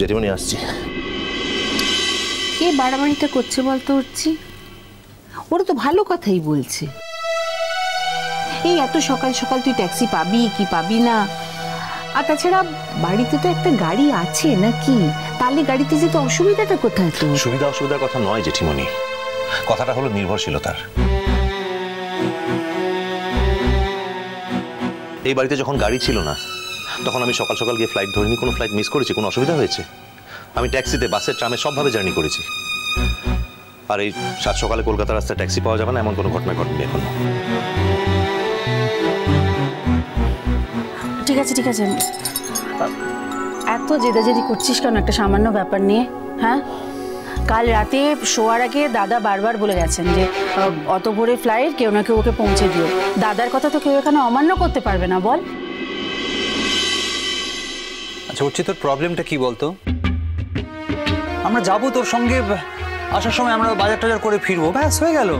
জেঠিমণি আসছি। কে বাড়াবাড়িটা করছে বলতো উঠছি? ওরা তো ভালো কথাই বলছে। এই এত সকাল সকাল তুই ট্যাক্সি পাবি কি পাবি না, আর তাছাড়া বাড়িতে তো একটা গাড়ি আছে নাকি, তাহলে গাড়িতে যেতে অসুবিধাটা কোথায়? তো সুবিধা অসুবিধার কথা নয় জেঠিমণি, কথাটা হলো নির্ভরশীলতার। এই বাড়িতে যখন গাড়ি ছিল না তখন আমি সকাল সকাল গিয়ে ফ্লাইট ধরিনি, কোনো ফ্লাইট মিস করেছি, কোনো অসুবিধা হয়েছে? আমি ট্যাক্সিতে, বাসে, ট্রামে সবভাবে জার্নি করেছি। আর এই সাত সকালে কলকাতা রাস্তায় ট্যাক্সি পাওয়া যাবে না এমন কোনো ঘটনা ঘটেনি এখনো। ঠিক আছে ঠিক আছে, এত জেদাজেদি করছিস কেন একটা সামান্য ব্যাপার নিয়ে? হ্যাঁ, কাল রাতে শোয়ার আগে দাদা বারবার বলে গেছেন যে অত ভোরে ফ্লাইট, কেউ না কেউ ওকে পৌঁছে দিও। দাদার কথা তো কেউ এখানে অমান্য করতে পারবে না, বল? আচ্ছা উঠছি, তোর প্রবলেমটা কি বলতো? আমরা যাবো তোর সঙ্গে, আসার সময় আমরা বাজার টাজার করে ফিরবো, ব্যাস হয়ে গেল।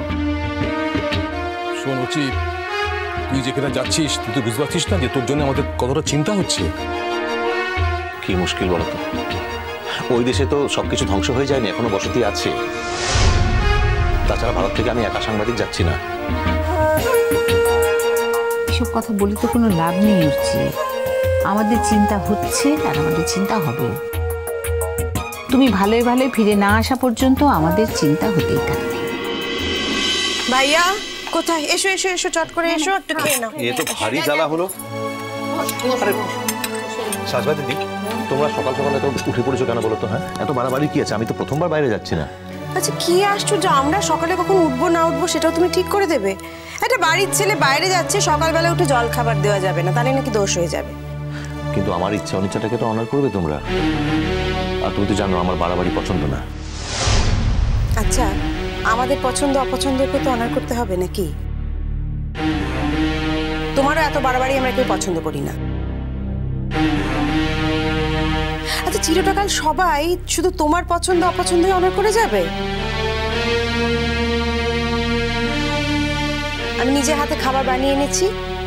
শোন উচিত, তুই যেখানে যাচ্ছিস তুই তো বুঝতে পারছিস না যে তোর জন্য আমাদের কতটা চিন্তা হচ্ছে। কি মুশকিল বলতো, ওই দেশে তো সবকিছু ধ্বংস হয়ে যায়নি, এখনো বসতি আছে। তাছাড়া ভারত থেকে আমি একা সাংবাদিক যাচ্ছি না। এসব কথা বলি তো কোনো লাভ নেই উঠছি। আমাদের চিন্তা হচ্ছে আর আমাদের চিন্তা হবে। তুমি ভালোই ভালোই ফিরে না আসা পর্যন্ত আমাদের চিন্তা হতেই থাকবে। ভাইয়া কোথায়? এসো এসো এসো, চট করে এসো, একটু খেয়ে নাও। এ তো ভারী জ্বালা হলো। সাজবা দিদি, তোমরা সকাল সকাল এত উঠে পড়েছো কেন বলো তো? হ্যাঁ, এত বাড়াবাড়ি কি আছে? আমি তো প্রথমবার বাইরে যাচ্ছি না। আচ্ছা কি আশ্চর্য, আমরা সকালে কখন উঠবো না উঠবো সেটাও তুমি ঠিক করে দেবে? একটা বাড়ির ছেলে বাইরে যাচ্ছে, সকালবেলা উঠে জল খাবার দেওয়া যাবে না, তাহলে নাকি দোষ হয়ে যাবে। কিন্তু আমার ইচ্ছা অনিচ্ছাটাকে তো অনার করবে তোমরা। আর তুমি তো জানো আমার বাড়াবাড়ি পছন্দ না। আচ্ছা, আমাদের পছন্দ অপছন্দকে তো অনার করতে হবে নাকি? তোমারও এত বাড়াবাড়ি আমরা কেউ পছন্দ করি না। আচ্ছা চিরটাকাল সবাই শুধু তোমার পছন্দ অপছন্দই অনার করে যাবে? আমি নিজে হাতে খাবার বানিয়ে এনেছি,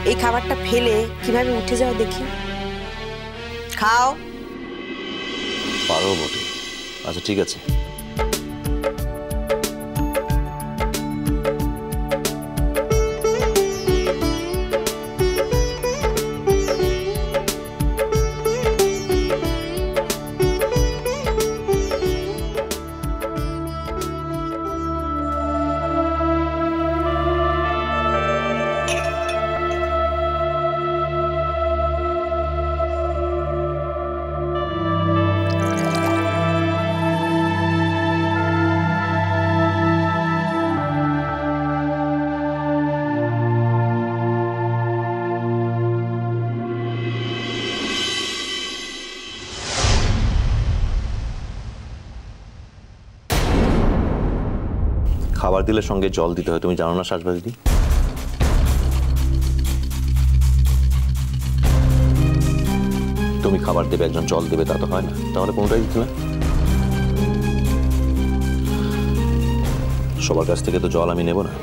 এই খাবারটা ফেলে কিভাবে উঠে যাও দেখি। খাও। পারো বটে। আচ্ছা ঠিক আছে। খাবার দিলে সঙ্গে জল দিতে হয়, তুমি জানো না সাজবা দিদি? তুমি খাবার দেবে, একজন জল দেবে, তা তো হয় না। তাহলে কোনটাই দিতে না? সবার কাছ থেকে তো জল আমি নেব না।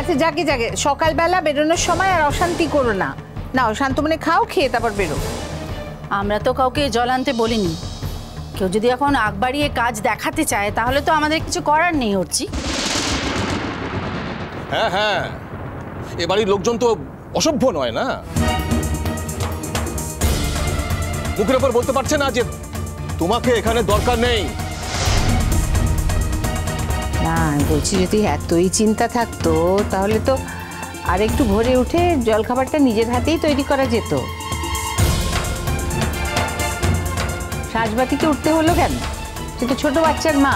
আচ্ছা যাকে যাকে, সকালবেলা বেরোনোর সময় আর অশান্তি করো না। না অশান্ত মানে খাও, খেয়ে তারপর বেরো। আমরা তো কাউকে জল আনতে বলিনি। কেউ যদি এখন আগ বাড়িয়ে কাজ দেখাতে চায় তাহলে তো আমাদের কিছু করার নেই উঠছি। হ্যাঁ হ্যাঁ, এ বাড়ির লোকজন তো অসভ্য নয় না, মুখের ওপর বলতে পারছে না যে তোমাকে এখানে দরকার নেই। না বলছি, যদি এতই চিন্তা থাকতো তাহলে তো আর একটু ভোরে উঠে জলখাবারটা নিজের হাতেই তৈরি করা যেত। সাজবাতিকে উঠতে হলো কেন? সে তো ছোট বাচ্চার মা।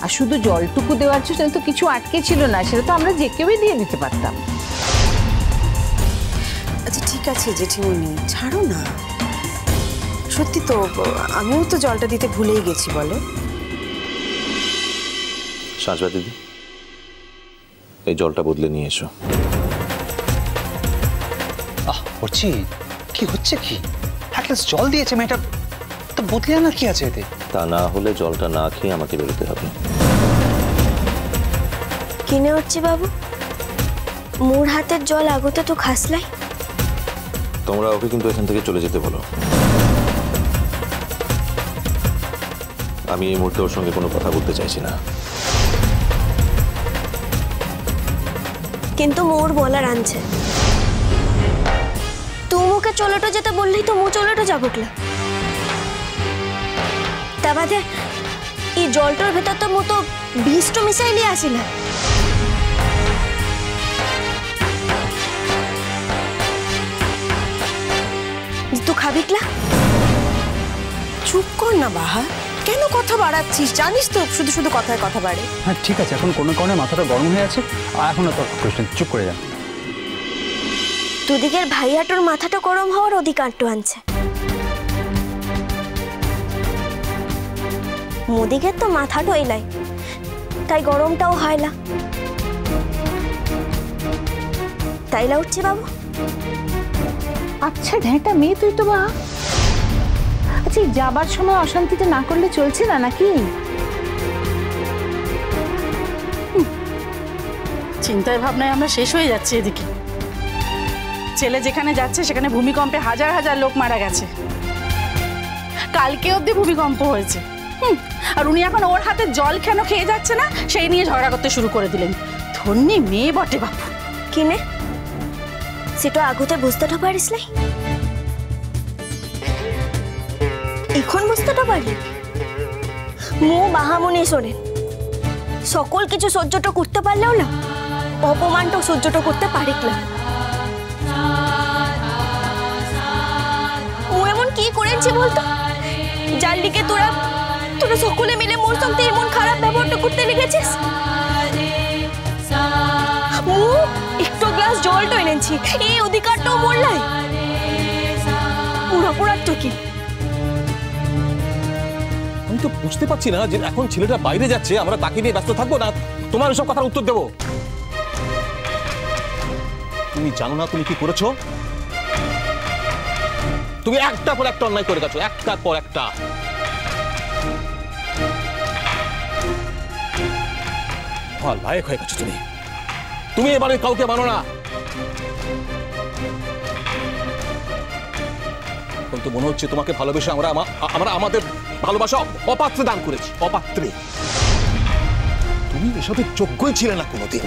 আর শুধু জলটুকু দেওয়ার জন্য তো কিছু আটকে ছিল না, সেটা তো আমরা যে কেউই দিয়ে দিতে পারতাম। আচ্ছা ঠিক আছে জেঠিমণি, ছাড়ো না। সত্যি তো আমিও তো জলটা দিতে ভুলেই গেছি। বলো সাজবা দিদি, এই জলটা বদলে নিয়ে এসো। করছি কি হচ্ছে কি? গ্লাস জল দিয়েছে মেয়েটা, তো বদলে আনার কি আছে এতে? তা না হলে জলটা না খেয়ে আমাকে বেরোতে হবে। কিনে হচ্ছে বাবু, মোর হাতের জল আগতে তো খাসলাই। তোমরা ওকে কিন্তু এখান থেকে চলে যেতে বলো। আমি এই মুহূর্তে ওর সঙ্গে কোনো কথা বলতে চাইছি না। কিন্তু মোর বলার আনছে, তুমুকে চলেটো যেতে বললেই তো মু চলেটো যাবকলা। তা বাদে এই জলটার ভেতর তো মু তো বিষ্ট মিশাইলি আসিলা। তুই খাবিকলা? চুপ কর না বাহা, কেন কথা বাড়াচ্ছিস? জানিস তো শুধু শুধু কথায় কথা বাড়ে। হ্যাঁ ঠিক আছে, এখন কোনো কারণে মাথাটা গরম হয়ে আছে, আর এখন তো কোশ্চেন চুপ করে যা। দুদিকের ভাইয়াটোর মাথাটা গরম হওয়ার অধিকারটা আনছে। মোদিকের তো মাথা ডইলাই, তাই গরমটাও হয় না। তাইলা উঠছে বাবু। আচ্ছা ঢেঁটা মেয়ে তুই তো বা। আচ্ছা এই যাবার সময় অশান্তিটা না করলে চলছে না নাকি? চিন্তায় ভাবনায় আমরা শেষ হয়ে যাচ্ছি। এদিকে ছেলে যেখানে যাচ্ছে সেখানে ভূমিকম্পে হাজার হাজার লোক মারা গেছে, কালকে অবধি ভূমিকম্প হয়েছে। আর উনি এখন ওর হাতে জল কেন খেয়ে যাচ্ছে না সেই নিয়ে ঝগড়া করতে শুরু করে দিলেন। ধন্যী মেয়ে বটে বাপু। কিনে সেটা আগতে বুঝতেটা পারিস নাই? এখন বুঝতেটা পারি? মু বাহামনি শোনেন, সকল কিছু সহ্যটা করতে পারলেও না অপমানটাও সহ্যটা করতে পারিক না। ও এমন কি করেছি বলতো, যার দিকে তোরা তোরা সকলে মিলে মোর সঙ্গে এমন খারাপ ব্যবহারটা করতে লেগেছিস। ও একটু গ্লাস জলটা এনেছি, এই অধিকারটাও মোর নাই। পুরো পুরার তো কি? আমি তো বুঝতে পারছি না যে এখন ছেলেটা বাইরে যাচ্ছে, আমরা তাকে নিয়ে ব্যস্ত থাকবো না তোমার সব কথার উত্তর দেবো। তুমি জানো না তুমি কি করেছো? তুমি একটা পর একটা অন্যায় করে গেছো, একটার পর একটা। লায়ক হয়ে গেছো তুমি। তুমি এবারে কাউকে মানো না। কিন্তু মনে হচ্ছে তোমাকে ভালোবেসে আমরা আমাদের ভালোবাসা অপাত্রে দান করেছি, অপাত্রে। তুমি এসবের যোগ্যই ছিলে না কোনোদিন।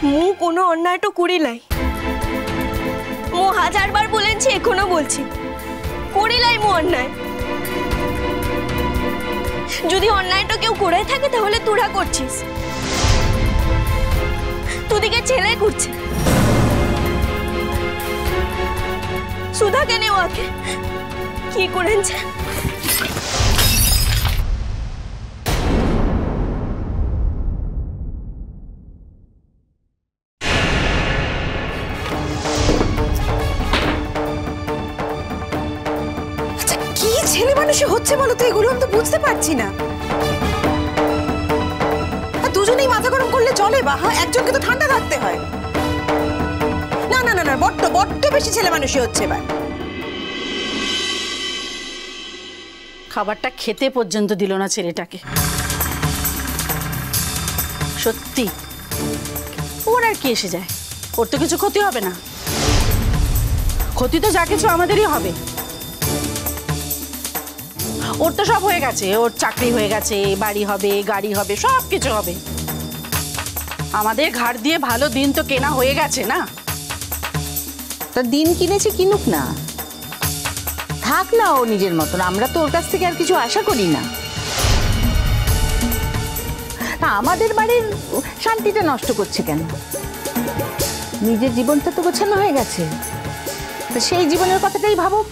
মু কোনো অন্যায়টা করি নাই। মু হাজারবার বলেছি, এখনো বলছি, করি নাই মু অন্যায়। যদি অন্যায়টা কেউ করে থাকে তাহলে তোরা করছিস, তোদিকে ছেলে করছে। সুধাকে নেওয়া কি করেছে? কি ছেলে মানুষই হচ্ছে বলো তো এগুলো? আমি তো বুঝতে পারছি না। আর দুজনেই মাথা গরম করলে চলে বাহা? একজনকে তো ঠান্ডা থাকতে হয়। না না না না, বড্ড বড্ড বেশি ছেলে মানুষই হচ্ছে এবার। খাবারটা খেতে পর্যন্ত দিল না ছেলেটাকে। সত্যি ওর আর কি এসে যায়? ওর তো কিছু ক্ষতি হবে না। ক্ষতি তো যা কিছু আমাদেরই হবে। ওর তো সব হয়ে গেছে, ওর চাকরি হয়ে গেছে, বাড়ি হবে, গাড়ি হবে, সব কিছু হবে। আমাদের ঘাড় দিয়ে ভালো দিন তো কেনা হয়ে গেছে না? তা দিন কিনেছে, কিনুক না, থাক না ও নিজের মতন। আমরা তো ওর কাছ থেকে আর কিছু আশা করি না। আমাদের বাড়ির শান্তিটা নষ্ট করছে কেন? নিজের জীবনটা তো গোছানো হয়ে গেছে, সেই জীবনের কথাটাই ভাবুক।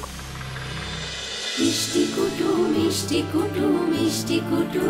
মিষ্টি কুটু মিষ্টি কুটু মিষ্টি কুটু।